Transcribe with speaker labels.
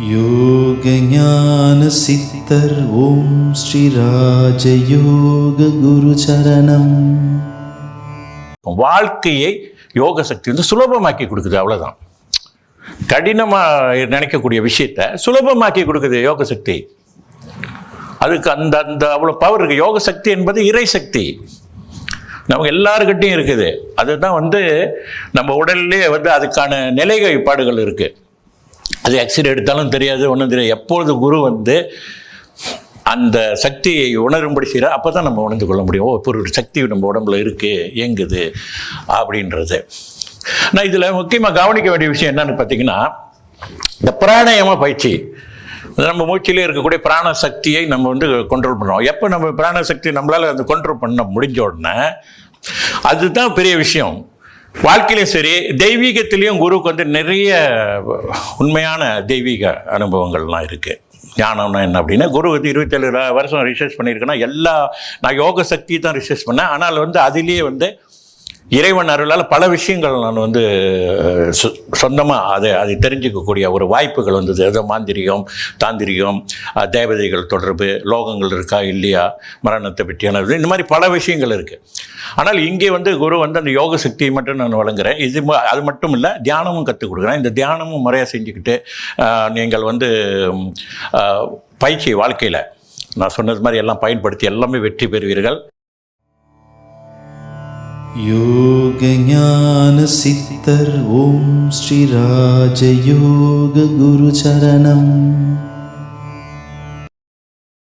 Speaker 1: யோக ஞான சித்தர் ஓம் ஸ்ரீ ராஜயோக குரு சரணம்.
Speaker 2: வாழ்க்கையை யோக சக்தி வந்து சுலபமாக்கி கொடுக்குது, அவ்வளோதான். கடினமாக நினைக்கக்கூடிய விஷயத்தை சுலபமாக்கி கொடுக்குது யோக சக்தி. அதுக்கு அந்த அந்த அவ்வளோ பவர் இருக்குது. யோக சக்தி என்பது இறை சக்தி, நமக்கு எல்லாருக்கிட்டையும் இருக்குது. அதுதான் வந்து நம்ம உடல்லே வந்து அதுக்கான நிலைப்பாடுகள் இருக்குது. அது எக்ஸ்ரே எடுத்தாலும் தெரியாது, ஒன்றும் தெரியாது. எப்பொழுது குரு வந்து அந்த சக்தியை உணரும்படி செய்கிறார், அப்போ தான் நம்ம உணர்ந்து கொள்ள முடியும். இப்போ ஒரு சக்தி நம்ம உடம்புல இருக்குது, இயங்குது அப்படின்றது. நான் இதில் முக்கியமாக கவனிக்க வேண்டிய விஷயம் என்னன்னு பார்த்தீங்கன்னா, இந்த பிராணாயாம பயிற்சி, நம்ம மூச்சிலே இருக்கக்கூடிய பிராண சக்தியை நம்ம வந்து கண்ட்ரோல் பண்ணுறோம். எப்போ நம்ம பிராண சக்தி நம்மளால் அந்த கண்ட்ரோல் பண்ண முடிஞ்ச உடனே அதுதான் பெரிய விஷயம். வாழ்க்கையிலையும் சரி, தெய்வீகத்திலையும் குருக்கு வந்து நிறைய உண்மையான தெய்வீக அனுபவங்கள்லாம் இருக்குது. ஞானம்னா என்ன அப்படின்னா, குரு வந்து 27 வருஷம் ரிசர்ச் பண்ணியிருக்கேன்னா நான் யோக சக்தி தான் ரிசர்ச் பண்ணேன். ஆனால் வந்து அதிலேயே வந்து இறைவன் அருளால் பல விஷயங்கள் நான் வந்து சொந்தமாக அதை தெரிஞ்சுக்கக்கூடிய ஒரு வாய்ப்புகள் வந்தது. அது மாந்திரிகம், தாந்திரிகம், தேவதைகள் தொடர்பு, லோகங்கள் இருக்கா இல்லையா, மரணத்தை பற்றியானது, இந்த மாதிரி பல விஷயங்கள் இருக்குது. ஆனால் இங்கே வந்து குரு வந்து அந்த யோக சக்தியை மட்டும் நான் வழங்குகிறேன். அது மட்டும் இல்லை, தியானமும் கற்றுக் கொடுக்குறேன். இந்த தியானமும் முறையாக செஞ்சுக்கிட்டு நீங்கள் வந்து பயிற்சி வாழ்க்கையில் நான் சொன்னது மாதிரி எல்லாம் பயன்படுத்தி எல்லாமே வெற்றி பெறுவீர்கள்.
Speaker 1: யோக ஞான சித்தர் ஓம் ஸ்ரீ ராஜயோக குரு சரணம்.